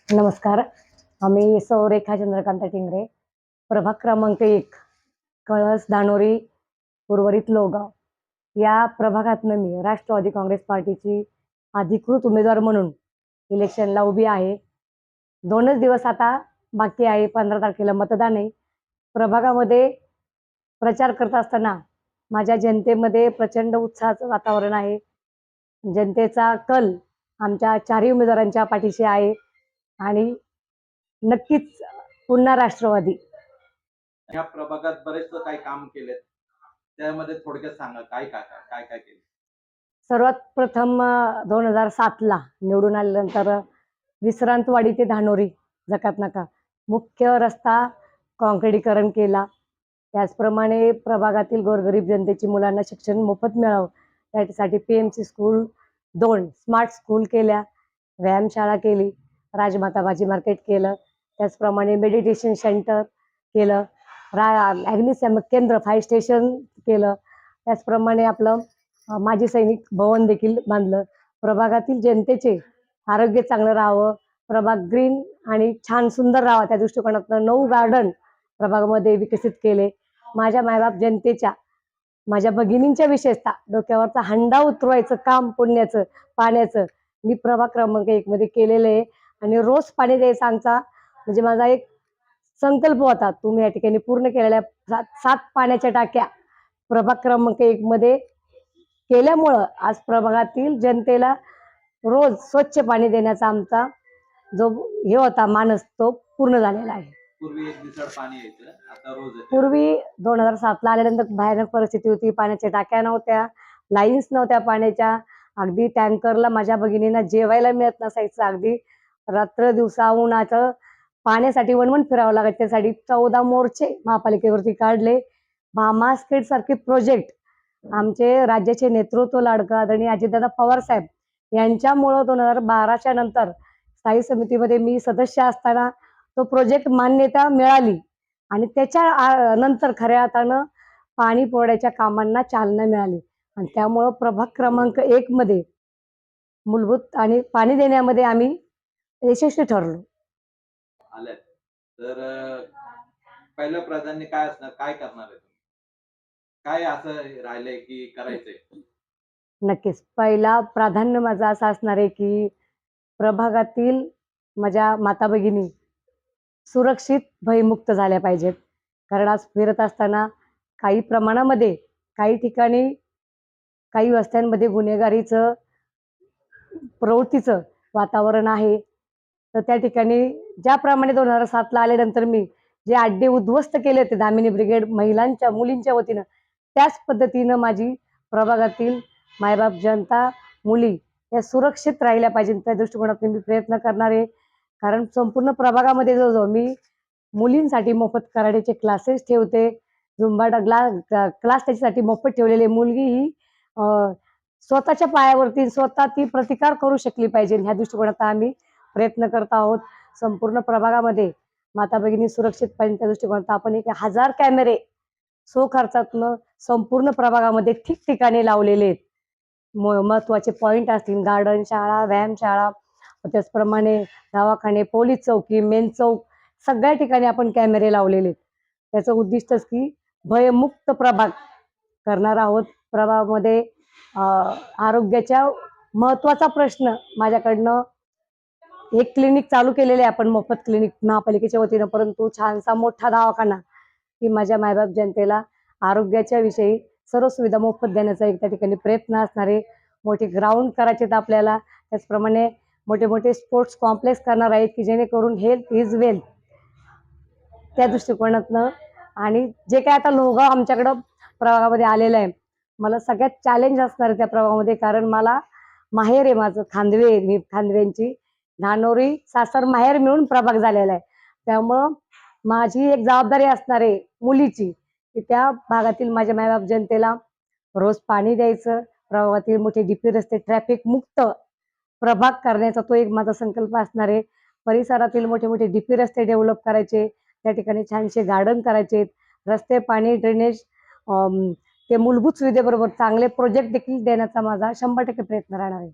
नमस्कार. आम्ही सौ रेखा चंद्रकांत टिंगरे, प्रभाग क्रमांक 1, कळस, धानोरी, उर्वरित लोहगाव या प्रभागातनं मी राष्ट्रवादी काँग्रेस पार्टीची अधिकृत उमेदवार म्हणून इलेक्शनला उभी आहे. 2च दिवस आता बाकी आहे. 15 तारखेला मतदान आहे. प्रभागामध्ये प्रचार करत असताना माझ्या जनतेमध्ये प्रचंड उत्साहाचं वातावरण आहे. जनतेचा कल आमच्या चारही उमेदवारांच्या पाठीशी आहे आणि नक्कीच पुन्हा राष्ट्रवादी. या प्रभागात बरेच काही काम केलेत. त्यामध्ये थोडक्यात सांगा काय काय काय काय केलं? सर्वात प्रथम 2007ला निवडून आल्यानंतर विश्रांतवाडी ते धानोरी जकात नाका मुख्य रस्ता काँक्रिटीकरण केला. त्याचप्रमाणे प्रभागातील गोरगरीब जनतेची मुलांना शिक्षण मोफत मिळावं त्यासाठी PMC स्कूल 2 स्मार्ट स्कूल केल्या, व्यायामशाळा केली, राजमाता भाजी मार्केट केलं, त्याचप्रमाणे मेडिटेशन सेंटर केलं, अग्निशमन केंद्र फायर स्टेशन केलं, त्याचप्रमाणे आपलं माजी सैनिक भवन देखील बांधलं. प्रभागातील जनतेचे आरोग्य चांगलं राहावं, प्रभाग ग्रीन आणि छान सुंदर राहावा त्या दृष्टिकोनातून 9 गार्डन प्रभागामध्ये विकसित केले. माझ्या मायबाप जनतेच्या, माझ्या भगिनींच्या विशेषतः डोक्यावरचा हंडा उतरवायचं काम पुण्याचं पाण्याचं मी प्रभाग क्रमांक 1 मध्ये केलेलं आहे आणि रोज पाणी द्यायचा आमचा म्हणजे माझा एक संकल्प होता. तुम्ही या ठिकाणी पूर्ण केलेल्या 7 पाण्याच्या टाक्या प्रभाग क्रमांक 1 मध्ये केल्यामुळं आज प्रभागातील जनतेला रोज स्वच्छ पाणी देण्याचा आमचा जो हे होता मानस तो पूर्ण झालेला आहे. पूर्वी एक दिवसाड पाणी यायचं, आता रोज येतं. पूर्वी 2007ला आल्यानंतर भयानक परिस्थिती होती. पाण्याच्या टाक्या नव्हत्या, लाईन्स नव्हत्या पाण्याच्या. अगदी टँकरला माझ्या भगिनींना जेवायला मिळत नसायचं. अगदी रात्र दिवसा उन्हाचं पाण्यासाठी वणवण फिरावं लागायचं. त्यासाठी 14 मोर्चे महापालिकेवरती काढले. मामास किड सारखे प्रोजेक्ट आमचे राज्याचे नेतृत्व लाडकं आदरणीय अजितदादा पवार साहेब यांच्यामुळं 2012च्या नंतर स्थायी समितीमध्ये मी सदस्य असताना तो प्रोजेक्ट मान्यता मिळाली आणि त्याच्या नंतर खऱ्या अर्थानं पाणी पुरवठ्याच्या कामांना चालना मिळाली आणि त्यामुळं प्रभाग क्रमांक 1 मध्ये मूलभूत आणि पाणी देण्यामध्ये आम्ही यशस्वी ठरलो. आल्यात तर पहिलं प्राधान्य काय असणार, काय करणार आहे तुम्ही? काय असं राहिलंय की करायचंय? नक्कीच पहिला प्राधान्य माझं असं असणार आहे की प्रभागातील माझ्या माता भगिनी सुरक्षित भयमुक्त झाल्या पाहिजेत. कारण आज फिरत असताना काही प्रमाणामध्ये काही ठिकाणी काही वस्त्यांमध्ये गुन्हेगारीचं प्रवृत्तीचं वातावरण आहे. तर त्या ठिकाणी ज्याप्रमाणे 2007ला आल्यानंतर मी जे अड्डे उद्ध्वस्त केले होते दामिनी ब्रिगेड महिलांच्या मुलींच्या वतीनं त्याच पद्धतीनं माझी प्रभागातील मायबाप जनता मुली या सुरक्षित राहिल्या पाहिजे त्या दृष्टिकोनातून मी प्रयत्न करणार आहे. कारण संपूर्ण प्रभागामध्ये जो मी मुलींसाठी मोफत कराटेचे क्लासेस ठेवते, झुंबा क्लास त्याच्यासाठी मोफत ठेवलेले. मुलगी ही स्वतःच्या पायावरती स्वतः ती प्रतिकार करू शकली पाहिजे ह्या दृष्टिकोनात आम्ही प्रयत्न करत आहोत. संपूर्ण प्रभागामध्ये माता भगिनी सुरक्षित पाहिजे त्या दृष्टिकोनात आपण 1000 कॅमेरे खर्चातनं संपूर्ण प्रभागामध्ये ठिकठिकाणी लावलेले आहेत. महत्वाचे पॉइंट असतील गार्डन, शाळा, व्यायामशाळा, त्याचप्रमाणे दवाखाने, पोलीस चौकी, मेन चौक सगळ्या ठिकाणी आपण कॅमेरे लावलेले आहेत. त्याचं उद्दिष्टच की भयमुक्त प्रभाग करणार आहोत. प्रभागामध्ये आरोग्याच्या महत्वाचा प्रश्न माझ्याकडनं एक क्लिनिक चालू केलेले आहे आपण मोफत क्लिनिक महापालिकेच्या वतीनं, परंतु छानसा मोठा दवाखाना की माझ्या मायबाप जनतेला आरोग्याच्या विषयी सर्व सुविधा मोफत देण्याचा एक त्या ठिकाणी प्रयत्न असणार आहे. मोठे ग्राउंड करायचे आहेत आपल्याला. त्याचप्रमाणे मोठे मोठे स्पोर्ट्स कॉम्प्लेक्स करणार आहेत की जेणेकरून हेल्थ इज वेल्थ त्या दृष्टिकोनातनं. आणि जे काय आता लोहगाव आमच्याकडं प्रभागामध्ये आलेलं आहे मला सगळ्यात चॅलेंज असणार आहे त्या प्रभागामध्ये. कारण मला माहेर आहे माझं खांदवे, मी खांदव्यांची धानोरी सासर माहेर मिळून प्रभाग झालेला आहे. त्यामुळं माझी एक जबाबदारी असणार आहे मुलीची की त्या भागातील माझ्या मायबाप जनतेला रोज पाणी द्यायचं. प्रभागातील मोठे DP रस्ते ट्रॅफिक मुक्त प्रभाग करण्याचा तो एक माझा संकल्प असणार आहे. परिसरातील मोठे मोठे DP रस्ते डेव्हलप करायचे, त्या ठिकाणी छानसे गार्डन करायचे, रस्ते, पाणी, ड्रेनेज ते मूलभूत सुविधेबरोबर चांगले प्रोजेक्ट देखील देण्याचा माझा 100% प्रयत्न राहणार आहे.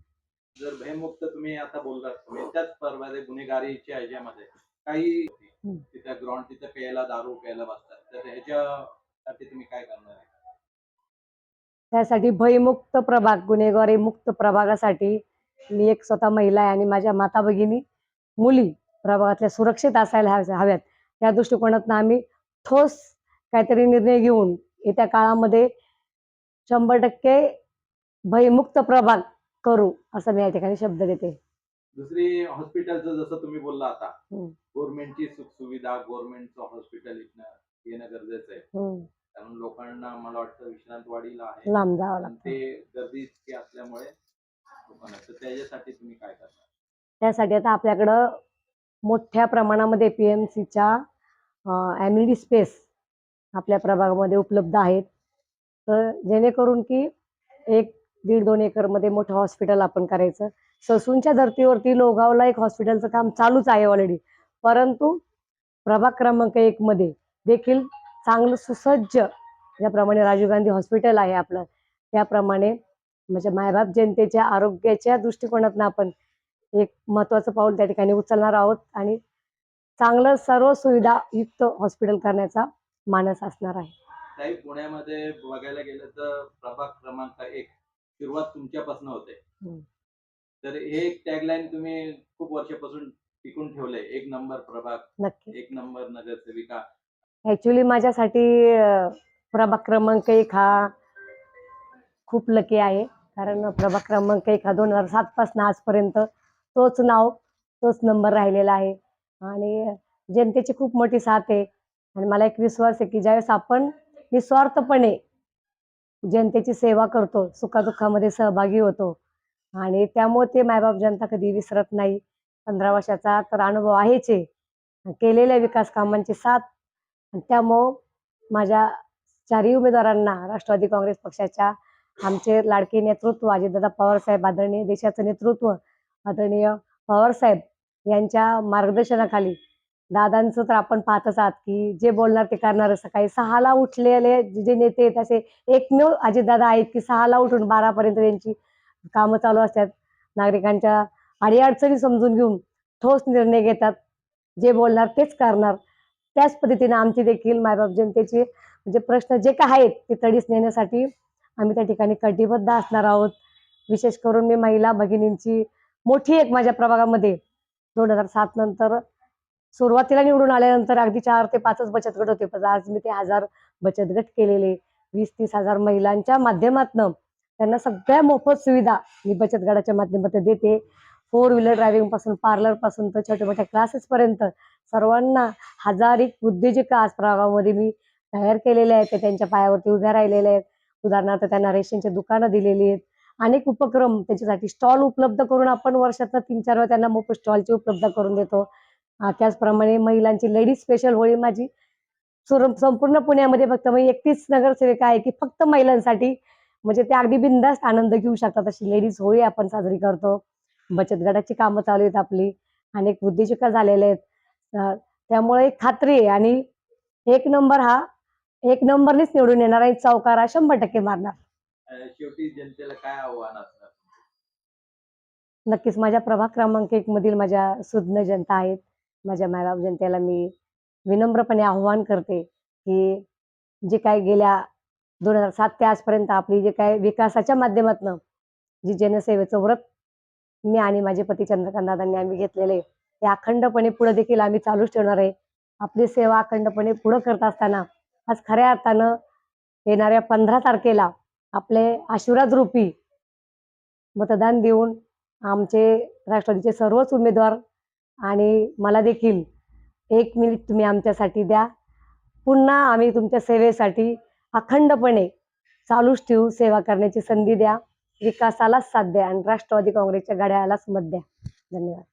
जर भयमुक्त तुम्ही आता बोललात तुम्ही त्याच स्पर्धेमध्ये गुन्हेगारीच्या ह्याच्यामध्ये काही तिथं ग्राउंड तिथं प्यायला दारू प्यायला बसतात तर ह्याच्यासाठी तुम्ही काय करणार आहे? त्यासाठी भयमुक्त प्रभाग, गुन्हेगारी मुक्त प्रभागासाठी मी एक स्वतः महिला आहे आणि माझ्या माता भगिनी मुली प्रभागातल्या सुरक्षित असायला हव्यात. त्या दृष्टिकोनातून आम्ही ठोस काहीतरी निर्णय घेऊन येत्या काळामध्ये 100% भयमुक्त प्रभाग करू, असं मी या ठिकाणी शब्द देते. दुसरी हॉस्पिटलचं जसं तुम्ही बोलला आता हम्म. गव्हर्नमेंटची सुखसुविधा गव्हर्नमेंटचं हॉस्पिटल इथनं येणं गरजेचं आहे. कारण लोकांना मला वाटतं विश्रांतवाडीला आहे लांब जावं पण लागतं. ते गर्दी इतकी असल्यामुळे लोकांना तर त्याच्यासाठी तुम्ही काय करणार? त्यासाठी आता आपल्याकडं मोठ्या प्रमाणामध्ये PMCच्या ॲम्युनिटी स्पेस आपल्या प्रभागामध्ये उपलब्ध आहेत. तर जेणेकरून की 1-1.5-2 एकरमध्ये मोठं हॉस्पिटल आपण करायचं. ससूनच्या धर्तीवरती लोगावला एक हॉस्पिटलचं काम चालूच आहे ऑलरेडी. परंतु प्रभाग क्रमांक 1 मध्ये देखील चांगलं सुसज्ज ज्याप्रमाणे राजीव गांधी हॉस्पिटल आहे आपलं, त्याप्रमाणे म्हणजे मायबाप जनतेच्या आरोग्याच्या दृष्टिकोनातून आपण एक महत्त्वाचं पाऊल त्या ठिकाणी उचलणार आहोत आणि चांगलं सर्व सुविधा युक्त हॉस्पिटल करण्याचा मानस असणार आहे. ताई पुण्यामध्ये बघायला गेलं तर प्रभाग क्रमांक 1 सुरुवात तुमच्यापासून होते. तर हे टॅगलाईन तुम्ही खूप वर्षापासून टिकून ठेवलंय. 1 नंबर प्रभाग, नक्की. 1 नंबर नगरसेविका. ऍक्च्युली माझ्यासाठी प्रभाग क्रमांक 1 हा खूप लकी आहे. कारण प्रभाग क्रमांक 1 हा 2007 पासून आजपर्यंत तोच नाव, तोच नंबर राहिलेला आहे आणि जनतेची खूप मोठी साथ आहे आणि मला एक विश्वास आहे की ज्यावेळेस आपण निस्वार्थपणे जनतेची सेवा करतो, सुखादुःखामध्ये सहभागी होतो आणि त्यामुळे ते मायबाप जनता कधी विसरत नाही. 15 वर्षाचा तर अनुभव आहेच आहे. केलेल्या विकास कामांची साथ आणि त्यामुळं माझ्या चारही उमेदवारांना राष्ट्रवादी काँग्रेस पक्षाच्या आमचे लाडके नेतृत्व अजितदादा पवारसाहेब आदरणीय देशाचं नेतृत्व आदरणीय पवारसाहेब यांच्या मार्गदर्शनाखाली दादांचं तर आपण पाहतच आहात की जे बोलणार ते करणार. सकाळी 6ला उठलेले जे नेते आहेत असे एकमेव अजितदादा आहेत की 6ला उठून 12पर्यंत त्यांची कामं चालू असतात. नागरिकांच्या अडीअडचणी समजून घेऊन ठोस निर्णय घेतात. जे बोलणार तेच करणार. त्याच पद्धतीने आमची देखील मायबाप जनतेचे म्हणजे प्रश्न जे काय आहेत ते तडीस नेण्यासाठी आम्ही त्या ठिकाणी कटिबद्ध असणार आहोत. विशेष करून मी महिला भगिनींची मोठी एक माझ्या प्रभागामध्ये 2007 नंतर सुरुवातीला निवडून आल्यानंतर अगदी 4 ते 5च बचत गट होते. पण आज मी ते 1000 बचत गट केलेले. 20-30 हजार महिलांच्या माध्यमातनं त्यांना सगळ्या मोफत सुविधा मी बचत गटाच्या माध्यमातून देते. 4 व्हीलर ड्रायव्हिंग पासून पार्लर पासून तर छोट्या मोठ्या क्लासेस पर्यंत सर्वांना हजारिक उद्योजिका आज प्रभागामध्ये मी तयार केलेल्या आहेत. ते त्यांच्या पायावरती उभ्या राहिलेल्या आहेत. उदाहरणार्थ त्यांना रेशनची दुकानं दिलेली आहेत. अनेक उपक्रम त्याच्यासाठी स्टॉल उपलब्ध करून आपण वर्षातनं 3-4 वेळा त्यांना मोफत स्टॉलची उपलब्ध करून देतो. त्याचप्रमाणे महिलांची लेडीज स्पेशल होळी माझी संपूर्ण पुण्यामध्ये फक्त मी एकटीच नगरसेविका आहे की फक्त महिलांसाठी म्हणजे ते अगदी बिनधास्त आनंद घेऊ शकतात अशी लेडीज होळी आपण साजरी करतो. बचत गटाची कामं चालू आहेत आपली. अनेक उद्योजिका झालेल्या आहेत. त्यामुळे एक खात्री आहे आणि 1 नंबर हा 1 नंबरनेच निवडून येणार आणि चौकारा 100% मारणार. शेवटी जनतेला काय आव्हान असणार? नक्कीच माझ्या प्रभाग क्रमांक 1 मधील माझ्या सुज्ञ जनता आहेत. माझ्या मायबाप जनतेला मी विनम्रपणे आव्हान करते की जे काही गेल्या 2007 ते आजपर्यंत आपली जे काही विकासाच्या माध्यमातनं जी जनसेवेचं व्रत मी आणि माझे पती चंद्रकांत दादांनी आम्ही घेतलेले ते अखंडपणे पुढे देखील आम्ही चालूच ठेवणार आहे. आपली सेवा अखंडपणे पुढे करत असताना आज खऱ्या अर्थानं येणाऱ्या 15 तारखेला आपले आशीर्वाद रूपी मतदान देऊन आमचे राष्ट्रवादीचे सर्वच उमेदवार आणि मला देखील 1 मिनिट तुम्ही आमच्यासाठी द्या. पुन्हा आम्ही तुमच्या सेवेसाठी अखंडपणे चालूच ठेवू. सेवा करण्याची संधी द्या. विकासालाच साथ द्या आणि राष्ट्रवादी काँग्रेसच्या घड्याळालाच मत द्या. धन्यवाद.